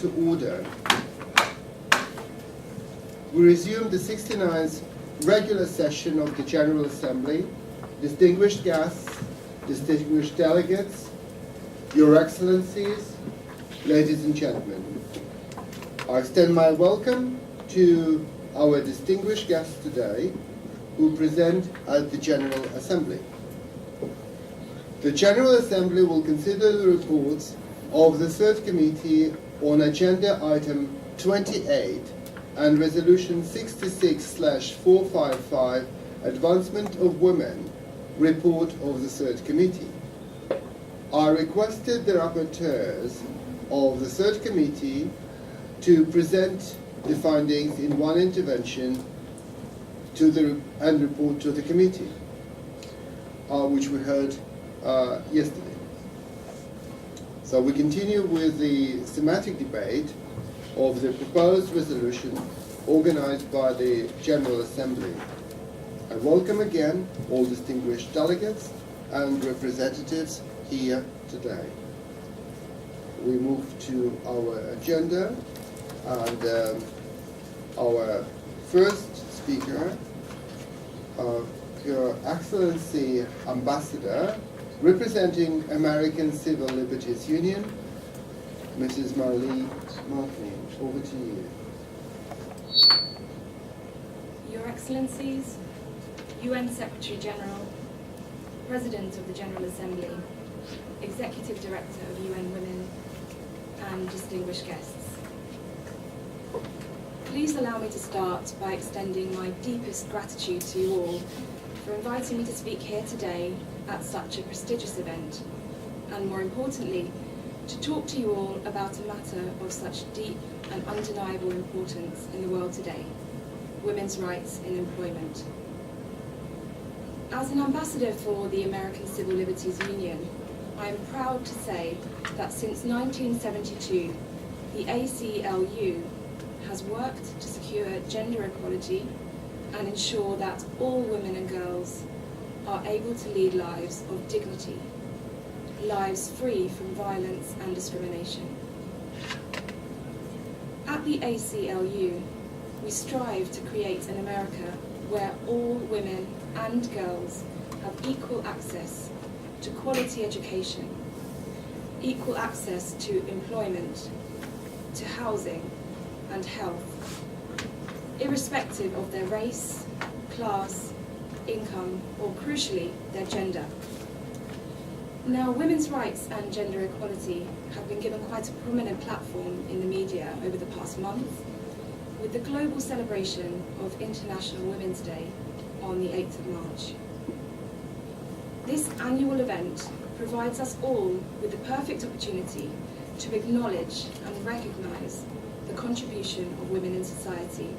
to order. We resume the 69th regular session of the General Assembly. Distinguished guests, distinguished delegates, Your Excellencies, ladies and gentlemen. I extend my welcome to our distinguished guests today who present at the General Assembly. The General Assembly will consider the reports of the Third Committee on Agenda Item 28 and Resolution 66/455, Advancement of Women, report of the Third Committee. I requested the rapporteurs of the Third Committee to present the findings in one intervention and report to the committee, which we heard yesterday. So we continue with the thematic debate of the proposed resolution organized by the General Assembly. I welcome again all distinguished delegates and representatives here today. We move to our agenda, and our first speaker, Her Excellency Ambassador, representing American Civil Liberties Union, Mrs. Mock3. Over to you. Your Excellencies, UN Secretary General, President of the General Assembly, Executive Director of UN Women, and distinguished guests. Please allow me to start by extending my deepest gratitude to you all for inviting me to speak here today at such a prestigious event, and more importantly, to talk to you all about a matter of such deep and undeniable importance in the world today: women's rights in employment. As an ambassador for the American Civil Liberties Union, I am proud to say that since 1972, the ACLU has worked to secure gender equality and ensure that all women and girls are able to lead lives of dignity, lives free from violence and discrimination. At the ACLU, we strive to create an America where all women and girls have equal access to quality education, equal access to employment, to housing and health, irrespective of their race, class, income, or crucially, their gender. Now, women's rights and gender equality have been given quite a prominent platform in the media over the past month, with the global celebration of International Women's Day on the 8th of March. This annual event provides us all with the perfect opportunity to acknowledge and recognise the contribution of women in society,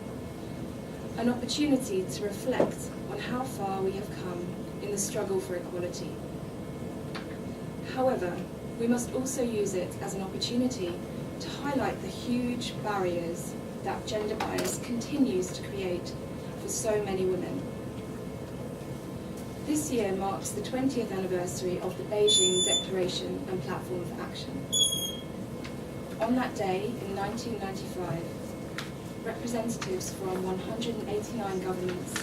an opportunity to reflect on how far we have come in the struggle for equality. However, we must also use it as an opportunity to highlight the huge barriers that gender bias continues to create for so many women. This year marks the 20th anniversary of the Beijing Declaration and Platform for Action. On that day, in 1995, representatives from 189 governments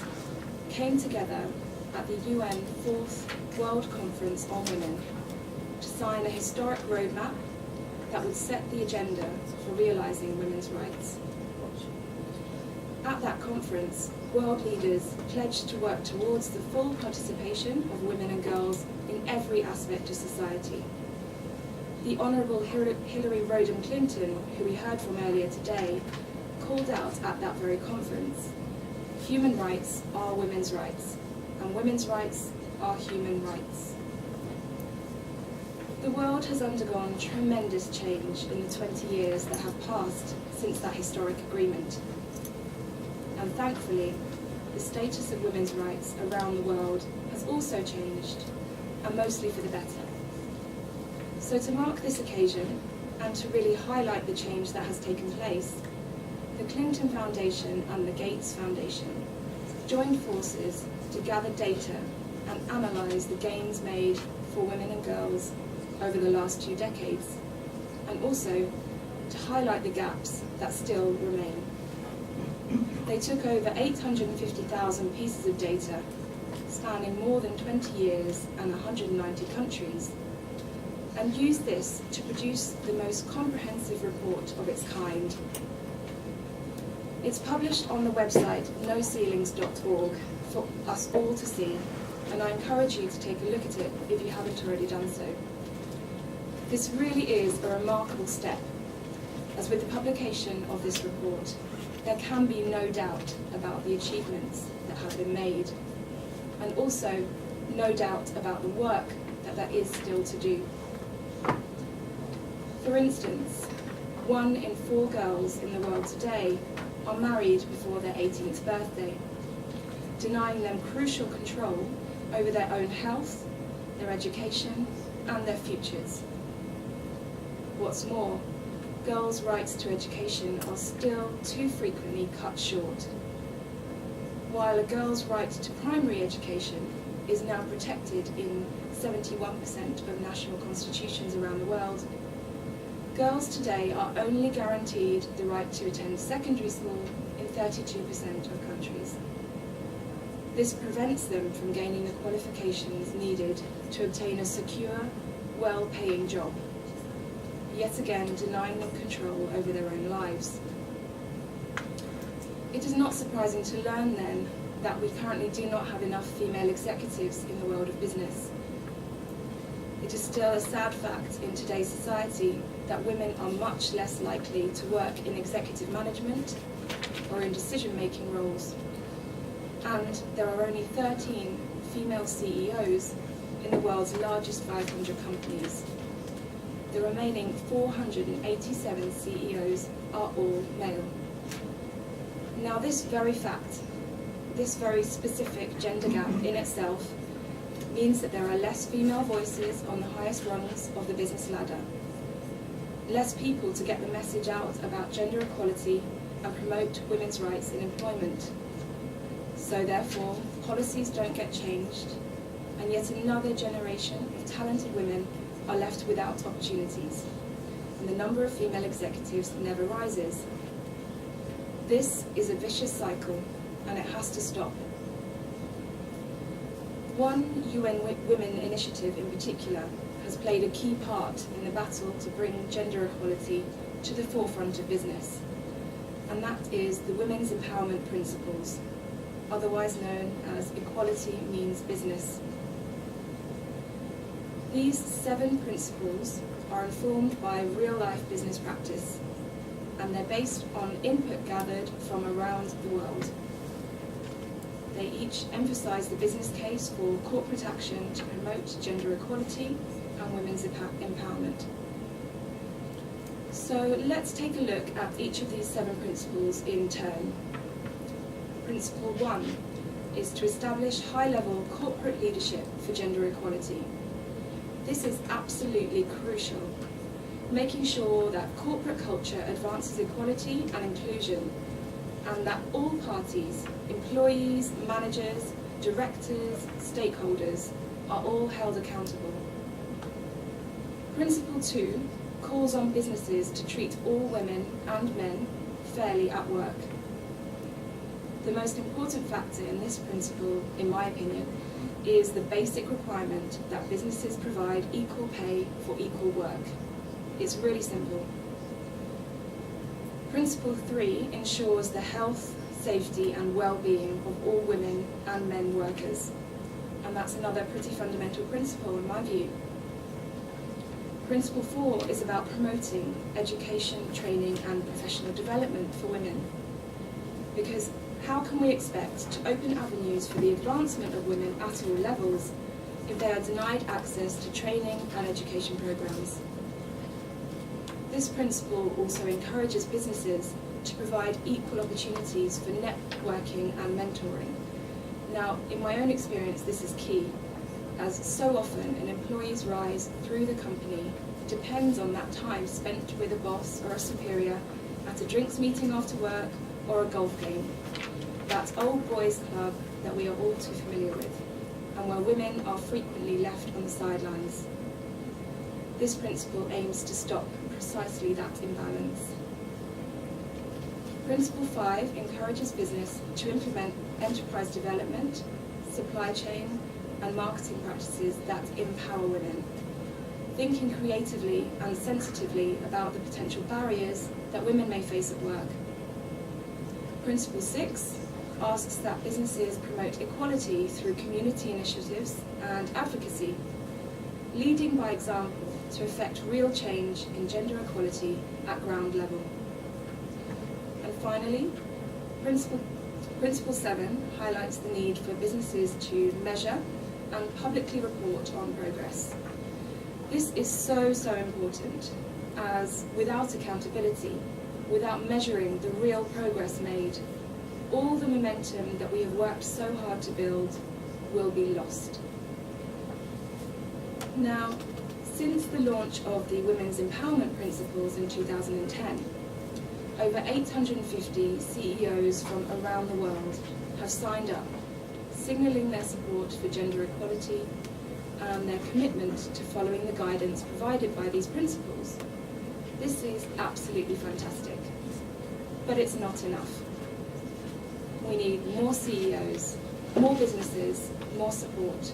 came together at the UN 4th World Conference on Women to sign a historic roadmap that would set the agenda for realising women's rights. At that conference, world leaders pledged to work towards the full participation of women and girls in every aspect of society. The Honourable Hillary Rodham Clinton, who we heard from earlier today, called out at that very conference, "Human rights are women's rights, and women's rights are human rights." The world has undergone tremendous change in the 20 years that have passed since that historic agreement. And thankfully, the status of women's rights around the world has also changed, and mostly for the better. So to mark this occasion, and to really highlight the change that has taken place, the Clinton Foundation and the Gates Foundation joined forces to gather data and analyse the gains made for women and girls over the last 2 decades, and also to highlight the gaps that still remain. They took over 850,000 pieces of data, spanning more than 20 years and 190 countries, and used this to produce the most comprehensive report of its kind. It's published on the website noceilings.org for us all to see, and I encourage you to take a look at it if you haven't already done so. This really is a remarkable step, as with the publication of this report, there can be no doubt about the achievements that have been made, and also no doubt about the work that there is still to do. For instance, 1 in 4 girls in the world today are married before their 18th birthday, denying them crucial control over their own health, their education, and their futures. What's more, girls' rights to education are still too frequently cut short. While a girl's right to primary education is now protected in 71% of national constitutions around the world, girls today are only guaranteed the right to attend secondary school in 32% of countries. This prevents them from gaining the qualifications needed to obtain a secure, well-paying job, yet again denying them control over their own lives. It is not surprising to learn then that we currently do not have enough female executives in the world of business. It is still a sad fact in today's society that women are much less likely to work in executive management or in decision-making roles. And there are only 13 female CEOs in the world's largest 500 companies. The remaining 487 CEOs are all male. Now this very fact, this very specific gender gap in itself, means that there are less female voices on the highest rungs of the business ladder, less people to get the message out about gender equality and promote women's rights in employment. So therefore, policies don't get changed, and yet another generation of talented women are left without opportunities, and the number of female executives never rises. This is a vicious cycle, and it has to stop. One UN Women initiative in particular has played a key part in the battle to bring gender equality to the forefront of business, and that is the Women's Empowerment Principles, otherwise known as Equality Means Business. These 7 principles are informed by real-life business practice, and they're based on input gathered from around the world. They each emphasize the business case for corporate action to promote gender equality and women's empowerment. So let's take a look at each of these 7 principles in turn. Principle 1 is to establish high-level corporate leadership for gender equality. This is absolutely crucial, making sure that corporate culture advances equality and inclusion, and that all parties, employees, managers, directors, stakeholders, are all held accountable. Principle 2 calls on businesses to treat all women and men fairly at work. The most important factor in this principle, in my opinion, is the basic requirement that businesses provide equal pay for equal work. It's really simple. Principle 3 ensures the health, safety and well-being of all women and men workers. And that's another pretty fundamental principle in my view. Principle 4 is about promoting education, training and professional development for women. Because how can we expect to open avenues for the advancement of women at all levels if they are denied access to training and education programs? This principle also encourages businesses to provide equal opportunities for networking and mentoring. Now, in my own experience, this is key, as so often an employee's rise through the company depends on that time spent with a boss or a superior at a drinks meeting after work or a golf game. That old boys club that we are all too familiar with, and where women are frequently left on the sidelines. This principle aims to stop precisely that imbalance. Principle 5 encourages business to implement enterprise development, supply chain, and marketing practices that empower women, thinking creatively and sensitively about the potential barriers that women may face at work. Principle 6 asks that businesses promote equality through community initiatives and advocacy, leading by example to effect real change in gender equality at ground level. And finally, Principle 7 highlights the need for businesses to measure and publicly report on progress. This is so important, as without accountability, without measuring the real progress made, all the momentum that we have worked so hard to build will be lost. Now, since the launch of the Women's Empowerment Principles in 2010, over 850 CEOs from around the world have signed up, signalling their support for gender equality and their commitment to following the guidance provided by these principles. This is absolutely fantastic, but it's not enough. We need more CEOs, more businesses, more support.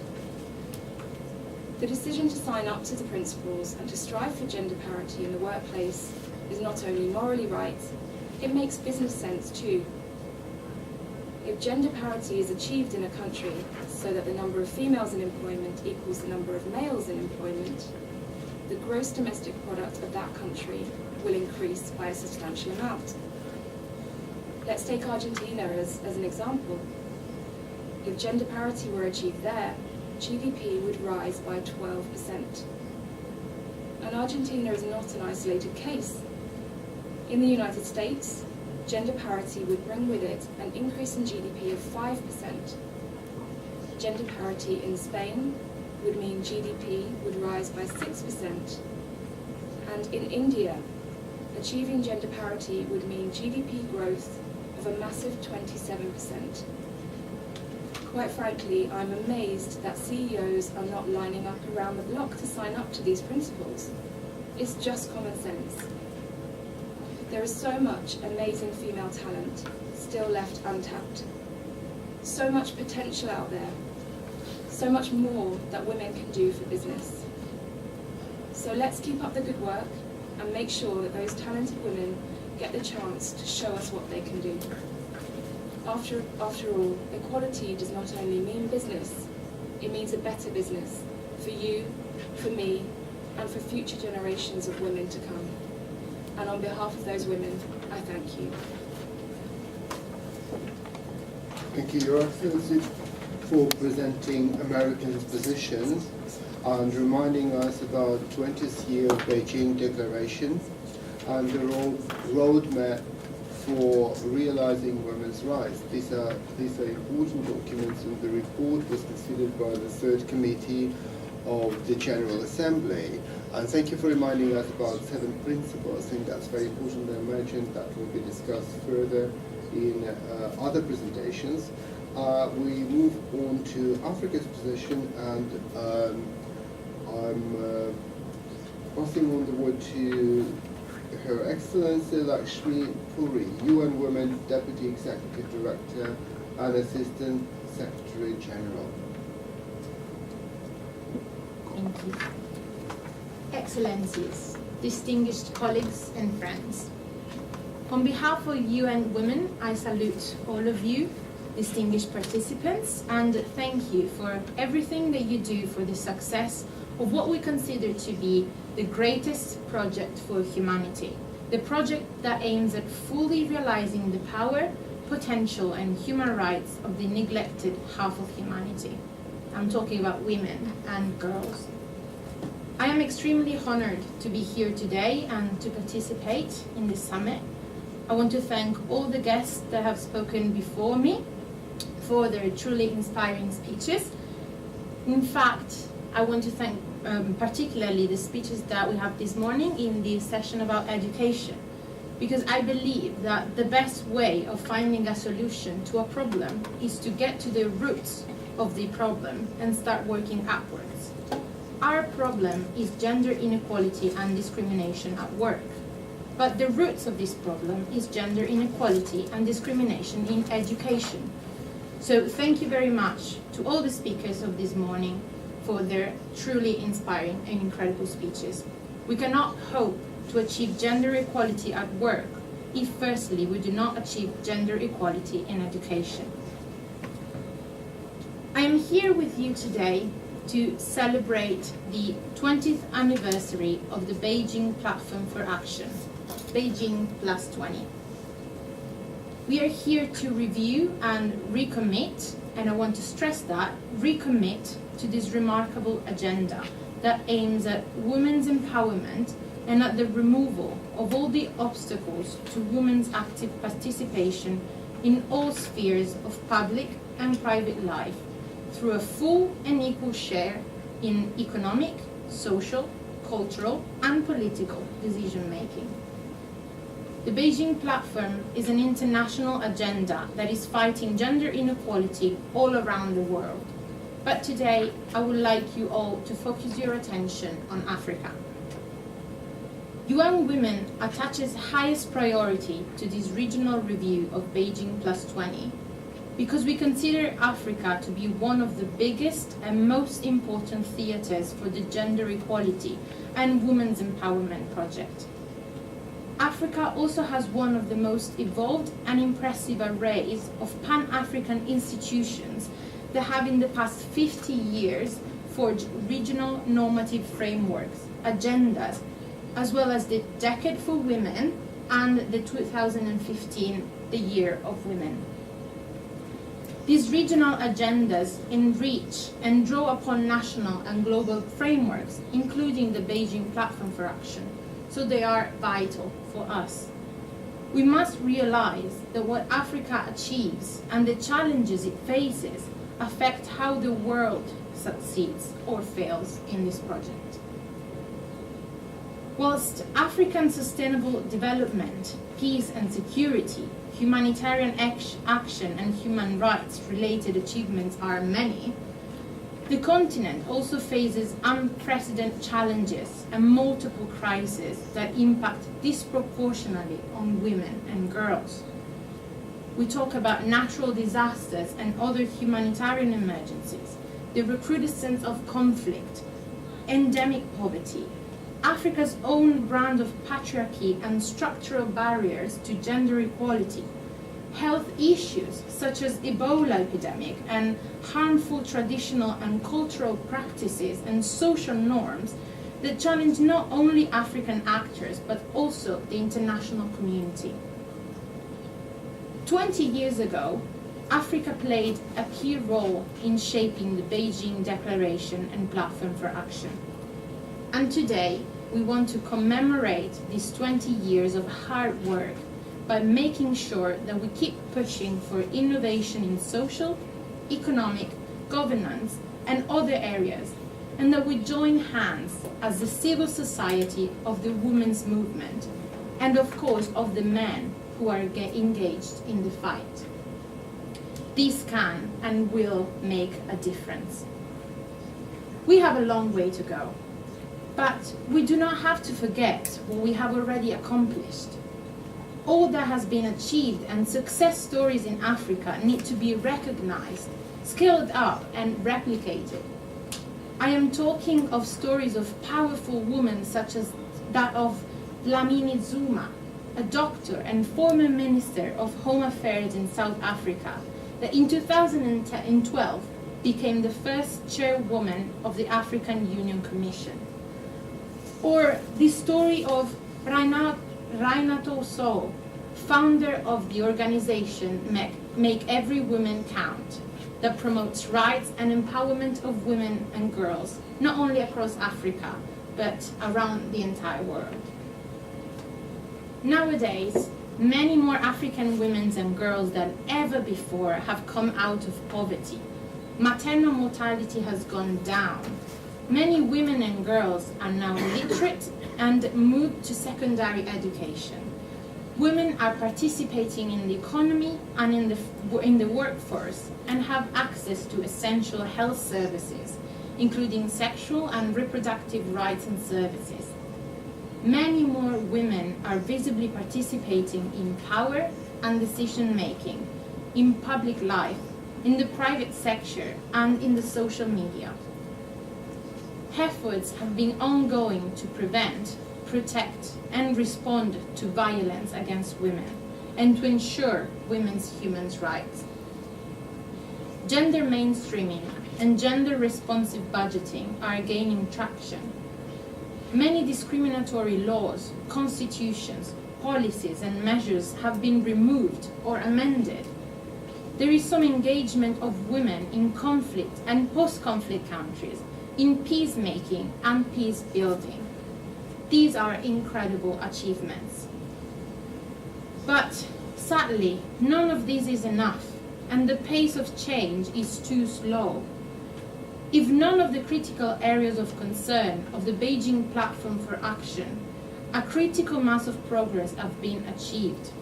The decision to sign up to the principles and to strive for gender parity in the workplace is not only morally right, it makes business sense too. If gender parity is achieved in a country so that the number of females in employment equals the number of males in employment, the gross domestic product of that country will increase by a substantial amount. Let's take Argentina as an example. If gender parity were achieved there, GDP would rise by 12%. And Argentina is not an isolated case. In the United States, gender parity would bring with it an increase in GDP of 5%. Gender parity in Spain would mean GDP would rise by 6%. And in India, achieving gender parity would mean GDP growth of a massive 27%. Quite frankly, I'm amazed that CEOs are not lining up around the block to sign up to these principles. It's just common sense. There is so much amazing female talent still left untapped. So much potential out there. So much more that women can do for business. So let's keep up the good work and make sure that those talented women get the chance to show us what they can do. After all, equality does not only mean business, it means a better business for you, for me, and for future generations of women to come. And on behalf of those women, I thank you. Thank you, Your Excellency, for presenting America's position and reminding us about 20th year of Beijing Declaration and the roadmap for realizing women's rights. These are important documents, and the report was considered by the Third Committee of the General Assembly. And thank you for reminding us about 7 principles. I think that's very important. I imagine that will be discussed further in other presentations. We move on to Africa's position, and I'm passing on the word to Her Excellency Lakshmi Puri, UN Women Deputy Executive Director and Assistant Secretary General. Thank you. Excellencies, distinguished colleagues and friends. On behalf of UN Women, I salute all of you, distinguished participants, and thank you for everything that you do for the success of what we consider to be the greatest project for humanity, the project that aims at fully realizing the power, potential, and human rights of the neglected half of humanity. I'm talking about women and girls. I am extremely honored to be here today and to participate in this summit. I want to thank all the guests that have spoken before me for their truly inspiring speeches. In fact, I want to thank particularly the speeches that we have this morning in the session about education, because I believe that the best way of finding a solution to a problem is to get to the roots of the problem and start working upwards. our problem is gender inequality and discrimination at work. But the roots of this problem is gender inequality and discrimination in education. So thank you very much to all the speakers of this morning for their truly inspiring and incredible speeches. We cannot hope to achieve gender equality at work if firstly we do not achieve gender equality in education. I am here with you today to celebrate the 20th anniversary of the Beijing Platform for Action, Beijing Plus 20. We are here to review and recommit, and I want to stress that, recommit to this remarkable agenda that aims at women's empowerment and at the removal of all the obstacles to women's active participation in all spheres of public and private life through a full and equal share in economic, social, cultural, and political decision-making. The Beijing Platform is an international agenda that is fighting gender inequality all around the world. But today, I would like you all to focus your attention on Africa. UN Women attaches highest priority to this regional review of Beijing Plus 20 because we consider Africa to be one of the biggest and most important theaters for the gender equality and women's empowerment project. Africa also has one of the most evolved and impressive arrays of Pan-African institutions that have in the past 50 years forged regional normative frameworks, agendas, as well as the Decade for Women and the 2015, the Year of Women. These regional agendas enrich and draw upon national and global frameworks, including the Beijing Platform for Action, so they are vital for us. We must realize that what Africa achieves and the challenges it faces affect how the world succeeds or fails in this project. Whilst African sustainable development, peace and security, humanitarian action and human rights related achievements are many, the continent also faces unprecedented challenges and multiple crises that impact disproportionately on women and girls. We talk about natural disasters and other humanitarian emergencies, the recrudescence of conflict, endemic poverty, Africa's own brand of patriarchy and structural barriers to gender equality, health issues such as Ebola epidemic and harmful traditional and cultural practices and social norms that challenge not only African actors but also the international community. 20 years ago, Africa played a key role in shaping the Beijing Declaration and Platform for Action. And today, we want to commemorate these 20 years of hard work by making sure that we keep pushing for innovation in social, economic, governance, and other areas, and that we join hands as the civil society of the women's movement, and of course of the men who are engaged in the fight. These can and will make a difference. We have a long way to go, but we do not have to forget what we have already accomplished. All that has been achieved and success stories in Africa need to be recognized, scaled up, and replicated. I am talking of stories of powerful women such as that of Dlamini Zuma, a doctor and former Minister of Home Affairs in South Africa, that in 2012 became the first chairwoman of the African Union Commission. Or the story of Rainato So, founder of the organization Make Every Woman Count, that promotes rights and empowerment of women and girls, not only across Africa, but around the entire world. Nowadays, many more African women and girls than ever before have come out of poverty. Maternal mortality has gone down. Many women and girls are now literate and moved to secondary education. Women are participating in the economy and in the workforce and have access to essential health services, including sexual and reproductive rights and services. Many more women are visibly participating in power and decision-making, in public life, in the private sector, and in the social media. Efforts have been ongoing to prevent, protect, and respond to violence against women, and to ensure women's human rights. Gender mainstreaming and gender-responsive budgeting are gaining traction. Many discriminatory laws, constitutions, policies, and measures have been removed or amended. There is some engagement of women in conflict and post-conflict countries, in peacemaking and peace building. These are incredible achievements. But sadly, none of this is enough, and the pace of change is too slow. If none of the critical areas of concern of the Beijing Platform for Action, a critical mass of progress have been achieved.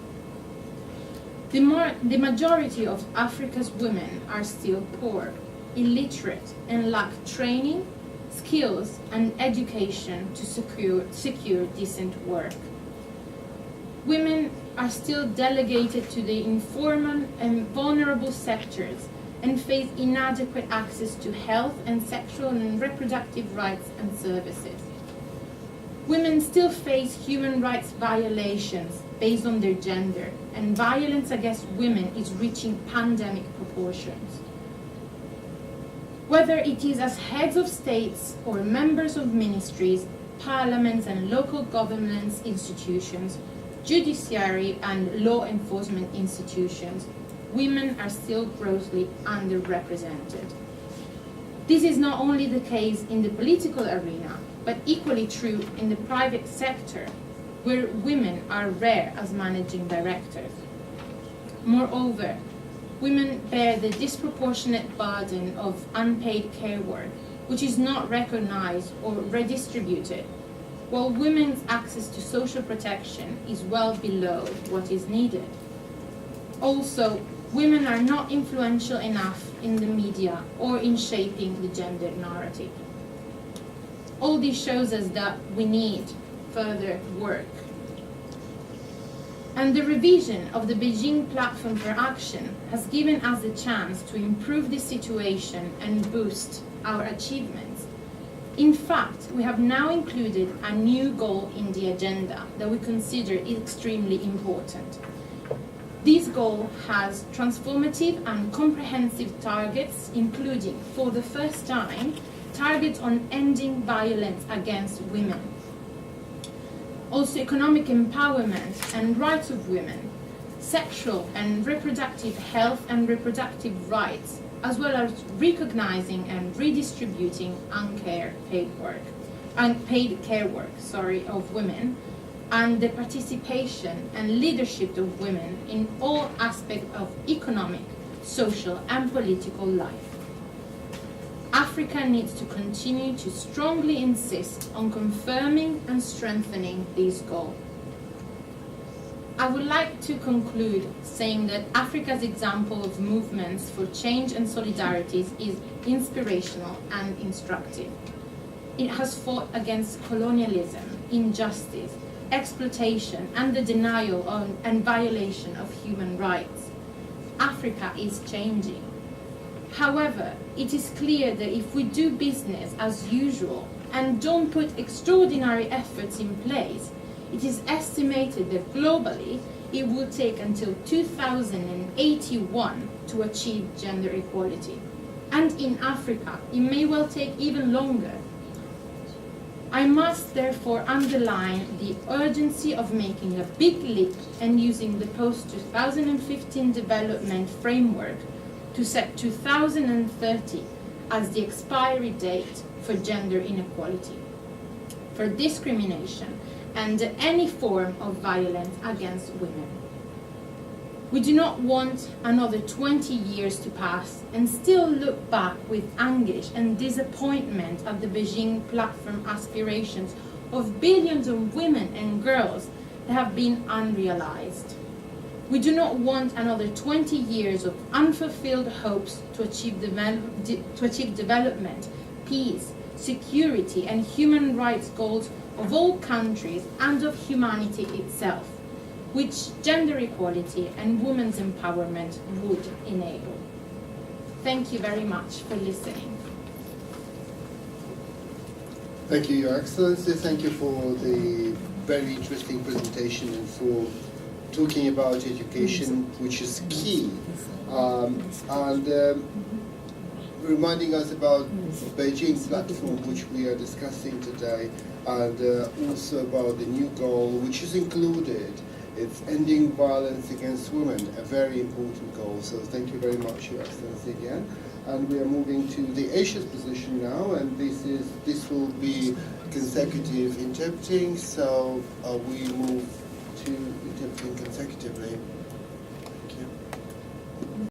The majority of Africa's women are still poor, illiterate, and lack training, skills, and education to secure decent work. Women are still delegated to the informal and vulnerable sectors and face inadequate access to health and sexual and reproductive rights and services. Women still face human rights violations based on their gender, and violence against women is reaching pandemic proportions. Whether it is as heads of states or members of ministries, parliaments and local governance institutions, judiciary and law enforcement institutions, women are still grossly underrepresented. This is not only the case in the political arena, but equally true in the private sector, where women are rare as managing directors. Moreover, women bear the disproportionate burden of unpaid care work, which is not recognized or redistributed, while women's access to social protection is well below what is needed. Also, women are not influential enough in the media or in shaping the gender narrative. All this shows us that we need further work. And the revision of the Beijing Platform for Action has given us the chance to improve the situation and boost our achievements. In fact, we have now included a new goal in the agenda that we consider extremely important. This goal has transformative and comprehensive targets, including, for the first time, targets on ending violence against women. Also, economic empowerment and rights of women, sexual and reproductive health and reproductive rights, as well as recognizing and redistributing unpaid care work of women, and the participation and leadership of women in all aspects of economic, social, and political life. Africa needs to continue to strongly insist on confirming and strengthening this goal. I would like to conclude saying that Africa's example of movements for change and solidarities is inspirational and instructive. It has fought against colonialism, injustice, exploitation, and the denial and violation of human rights. Africa is changing. However, it is clear that if we do business as usual and don't put extraordinary efforts in place, it is estimated that globally it will take until 2081 to achieve gender equality. And in Africa, it may well take even longer. I must therefore underline the urgency of making a big leap and using the post-2015 development framework to set 2030 as the expiry date for gender inequality, for discrimination, and any form of violence against women. We do not want another 20 years to pass and still look back with anguish and disappointment at the Beijing Platform aspirations of billions of women and girls that have been unrealized. We do not want another 20 years of unfulfilled hopes to achieve development peace, security, and human rights goals of all countries and of humanity itself, which gender equality and women's empowerment would enable. Thank you very much for listening. Thank you, Your Excellency. Thank you for the very interesting presentation and for talking about education, which is key, and reminding us about Beijing platform, which we are discussing today, and also about the new goal, which is included. It's ending violence against women, a very important goal. So thank you very much, Your Excellency, again. And we are moving to the Asia's position now, and this will be consecutive interpreting. So we move to interpreting consecutively.